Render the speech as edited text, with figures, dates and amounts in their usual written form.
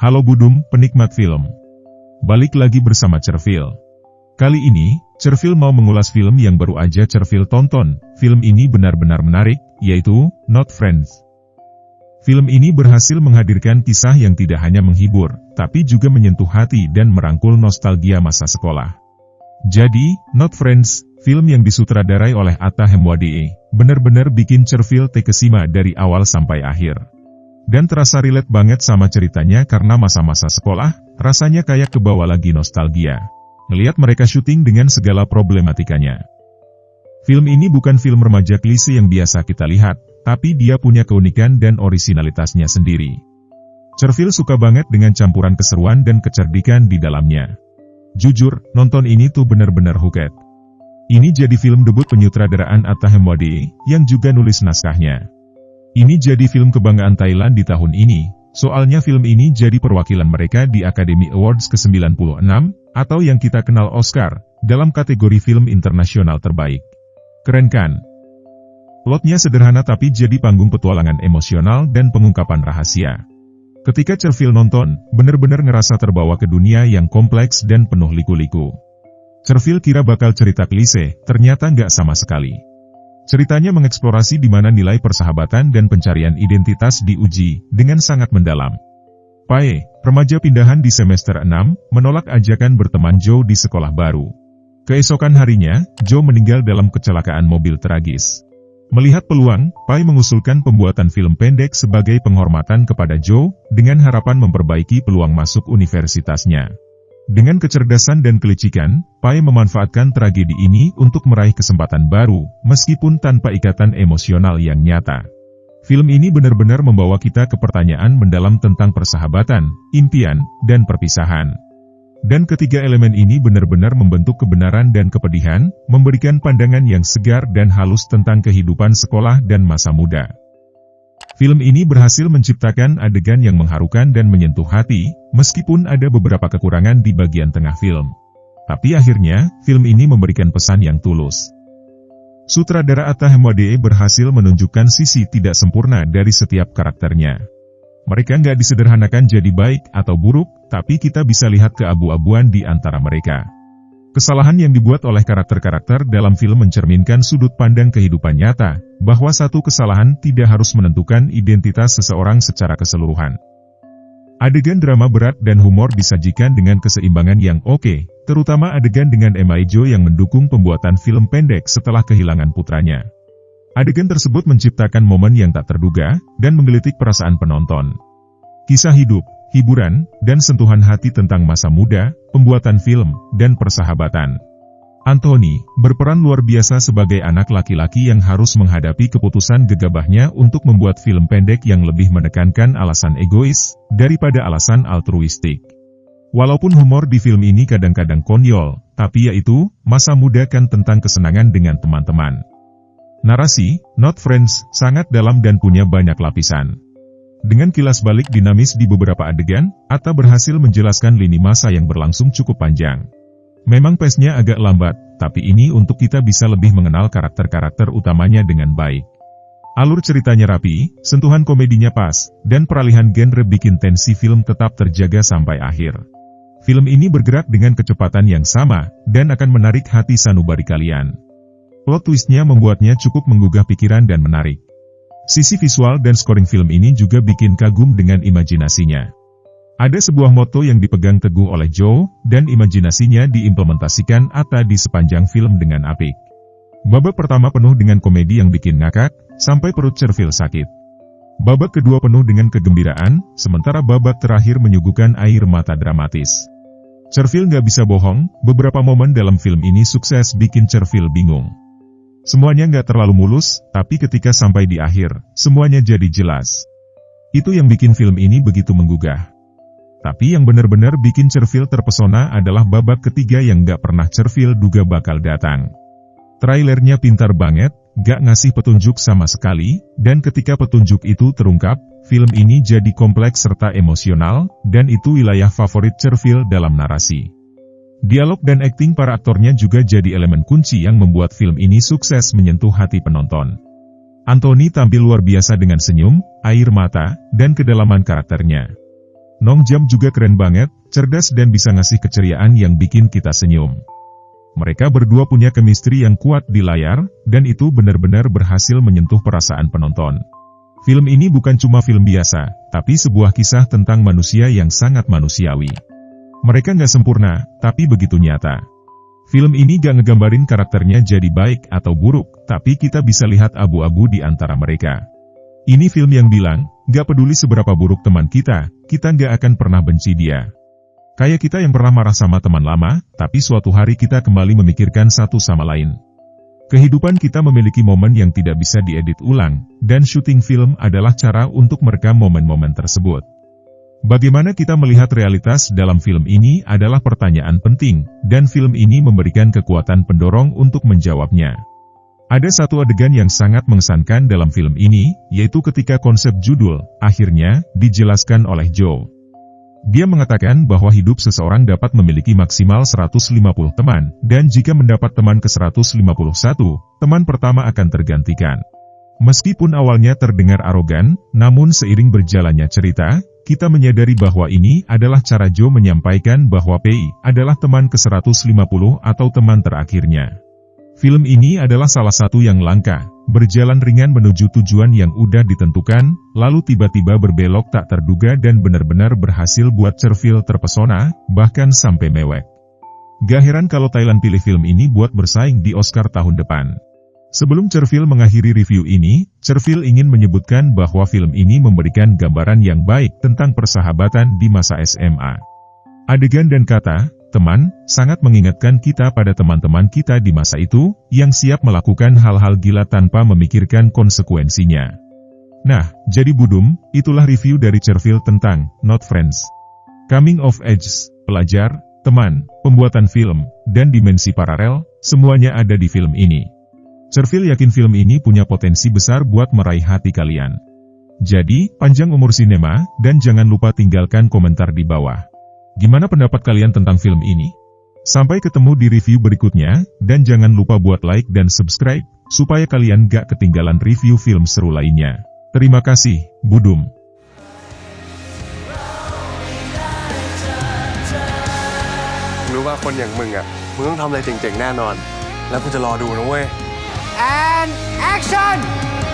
Halo Budum, penikmat film. Balik lagi bersama Cerfil. Kali ini, Cerfil mau mengulas film yang baru aja Cerfil tonton. Film ini benar-benar menarik, yaitu Not Friends. Film ini berhasil menghadirkan kisah yang tidak hanya menghibur, tapi juga menyentuh hati dan merangkul nostalgia masa sekolah. Jadi, Not Friends, film yang disutradarai oleh Atta Hemwadie, benar-benar bikin Cerfil terkesima dari awal sampai akhir. Dan terasa relate banget sama ceritanya karena masa-masa sekolah, rasanya kayak kebawa lagi nostalgia. Ngelihat mereka syuting dengan segala problematikanya. Film ini bukan film remaja klise yang biasa kita lihat, tapi dia punya keunikan dan orisinalitasnya sendiri. Cerfil suka banget dengan campuran keseruan dan kecerdikan di dalamnya. Jujur, nonton ini tuh bener-bener hooket. Ini jadi film debut penyutradaraan Atta Hemwadie, yang juga nulis naskahnya. Ini jadi film kebanggaan Thailand di tahun ini, soalnya film ini jadi perwakilan mereka di Academy Awards ke-96, atau yang kita kenal Oscar, dalam kategori film internasional terbaik. Keren kan? Plotnya sederhana tapi jadi panggung petualangan emosional dan pengungkapan rahasia. Ketika Cerfil nonton, bener-bener ngerasa terbawa ke dunia yang kompleks dan penuh liku-liku. Cerfil kira bakal cerita klise, ternyata nggak sama sekali. Ceritanya mengeksplorasi di mana nilai persahabatan dan pencarian identitas diuji dengan sangat mendalam. Pae, remaja pindahan di semester 6, menolak ajakan berteman Joe di sekolah baru. Keesokan harinya, Joe meninggal dalam kecelakaan mobil tragis. Melihat peluang, Pae mengusulkan pembuatan film pendek sebagai penghormatan kepada Joe, dengan harapan memperbaiki peluang masuk universitasnya. Dengan kecerdasan dan kelicikan, Pae memanfaatkan tragedi ini untuk meraih kesempatan baru, meskipun tanpa ikatan emosional yang nyata. Film ini benar-benar membawa kita ke pertanyaan mendalam tentang persahabatan, impian, dan perpisahan. Dan ketiga elemen ini benar-benar membentuk kebenaran dan kepedihan, memberikan pandangan yang segar dan halus tentang kehidupan sekolah dan masa muda. Film ini berhasil menciptakan adegan yang mengharukan dan menyentuh hati, meskipun ada beberapa kekurangan di bagian tengah film. Tapi akhirnya, film ini memberikan pesan yang tulus. Sutradara Atta Hemwadie berhasil menunjukkan sisi tidak sempurna dari setiap karakternya. Mereka nggak disederhanakan jadi baik atau buruk, tapi kita bisa lihat keabu-abuan di antara mereka. Kesalahan yang dibuat oleh karakter-karakter dalam film mencerminkan sudut pandang kehidupan nyata, bahwa satu kesalahan tidak harus menentukan identitas seseorang secara keseluruhan. Adegan drama berat dan humor disajikan dengan keseimbangan yang oke, terutama adegan dengan Emma Jo yang mendukung pembuatan film pendek setelah kehilangan putranya. Adegan tersebut menciptakan momen yang tak terduga, dan menggelitik perasaan penonton. Kisah hidup, hiburan, dan sentuhan hati tentang masa muda, pembuatan film, dan persahabatan. Anthony berperan luar biasa sebagai anak laki-laki yang harus menghadapi keputusan gegabahnya untuk membuat film pendek yang lebih menekankan alasan egois daripada alasan altruistik. Walaupun humor di film ini kadang-kadang konyol, tapi yaitu, masa muda kan tentang kesenangan dengan teman-teman. Narasi, Not Friends, sangat dalam dan punya banyak lapisan. Dengan kilas balik dinamis di beberapa adegan, Atta berhasil menjelaskan lini masa yang berlangsung cukup panjang. Memang pace-nya agak lambat, tapi ini untuk kita bisa lebih mengenal karakter-karakter utamanya dengan baik. Alur ceritanya rapi, sentuhan komedinya pas, dan peralihan genre bikin tensi film tetap terjaga sampai akhir. Film ini bergerak dengan kecepatan yang sama, dan akan menarik hati sanubari kalian. Plot twist-nya membuatnya cukup menggugah pikiran dan menarik. Sisi visual dan scoring film ini juga bikin kagum dengan imajinasinya. Ada sebuah moto yang dipegang teguh oleh Joe, dan imajinasinya diimplementasikan Atta di sepanjang film dengan apik. Babak pertama penuh dengan komedi yang bikin ngakak, sampai perut Cerfil sakit. Babak kedua penuh dengan kegembiraan, sementara babak terakhir menyuguhkan air mata dramatis. Cerfil nggak bisa bohong, beberapa momen dalam film ini sukses bikin Cerfil bingung. Semuanya nggak terlalu mulus, tapi ketika sampai di akhir, semuanya jadi jelas. Itu yang bikin film ini begitu menggugah. Tapi yang benar-benar bikin Cerfil terpesona adalah babak ketiga yang nggak pernah Cerfil duga bakal datang. Trailernya pintar banget, nggak ngasih petunjuk sama sekali, dan ketika petunjuk itu terungkap, film ini jadi kompleks serta emosional, dan itu wilayah favorit Cerfil dalam narasi. Dialog dan akting para aktornya juga jadi elemen kunci yang membuat film ini sukses menyentuh hati penonton. Anthony tampil luar biasa dengan senyum, air mata, dan kedalaman karakternya. Nong Jam juga keren banget, cerdas dan bisa ngasih keceriaan yang bikin kita senyum. Mereka berdua punya chemistry yang kuat di layar, dan itu benar-benar berhasil menyentuh perasaan penonton. Film ini bukan cuma film biasa, tapi sebuah kisah tentang manusia yang sangat manusiawi. Mereka nggak sempurna, tapi begitu nyata. Film ini gak ngegambarin karakternya jadi baik atau buruk, tapi kita bisa lihat abu-abu di antara mereka. Ini film yang bilang, gak peduli seberapa buruk teman kita gak akan pernah benci dia. Kayak kita yang pernah marah sama teman lama, tapi suatu hari kita kembali memikirkan satu sama lain. Kehidupan kita memiliki momen yang tidak bisa diedit ulang, dan syuting film adalah cara untuk merekam momen-momen tersebut. Bagaimana kita melihat realitas dalam film ini adalah pertanyaan penting, dan film ini memberikan kekuatan pendorong untuk menjawabnya. Ada satu adegan yang sangat mengesankan dalam film ini, yaitu ketika konsep judul, akhirnya, dijelaskan oleh Joe. Dia mengatakan bahwa hidup seseorang dapat memiliki maksimal 150 teman, dan jika mendapat teman ke-151, teman pertama akan tergantikan. Meskipun awalnya terdengar arogan, namun seiring berjalannya cerita, kita menyadari bahwa ini adalah cara Joe menyampaikan bahwa PI adalah teman ke-150 atau teman terakhirnya. Film ini adalah salah satu yang langka, berjalan ringan menuju tujuan yang udah ditentukan, lalu tiba-tiba berbelok tak terduga dan benar-benar berhasil buat Cherfield terpesona, bahkan sampai mewek. Gak heran kalau Thailand pilih film ini buat bersaing di Oscar tahun depan. Sebelum Cherfield mengakhiri review ini, Cherfield ingin menyebutkan bahwa film ini memberikan gambaran yang baik tentang persahabatan di masa SMA. Adegan dan kata, teman, sangat mengingatkan kita pada teman-teman kita di masa itu, yang siap melakukan hal-hal gila tanpa memikirkan konsekuensinya. Nah, jadi Budum, itulah review dari Cherfield tentang Not Friends. Coming of Age, pelajar, teman, pembuatan film, dan dimensi paralel, semuanya ada di film ini. Cherfield yakin film ini punya potensi besar buat meraih hati kalian. Jadi, panjang umur sinema, dan jangan lupa tinggalkan komentar di bawah. Gimana pendapat kalian tentang film ini? Sampai ketemu di review berikutnya, dan jangan lupa buat like dan subscribe, supaya kalian gak ketinggalan review film seru lainnya. Terima kasih, Budum. รู้ว่าคนอย่างมึงมึงต้องทำอะไรเจ๋งๆแน่นอน แล้วกูจะรอดูนะเว้ย And action!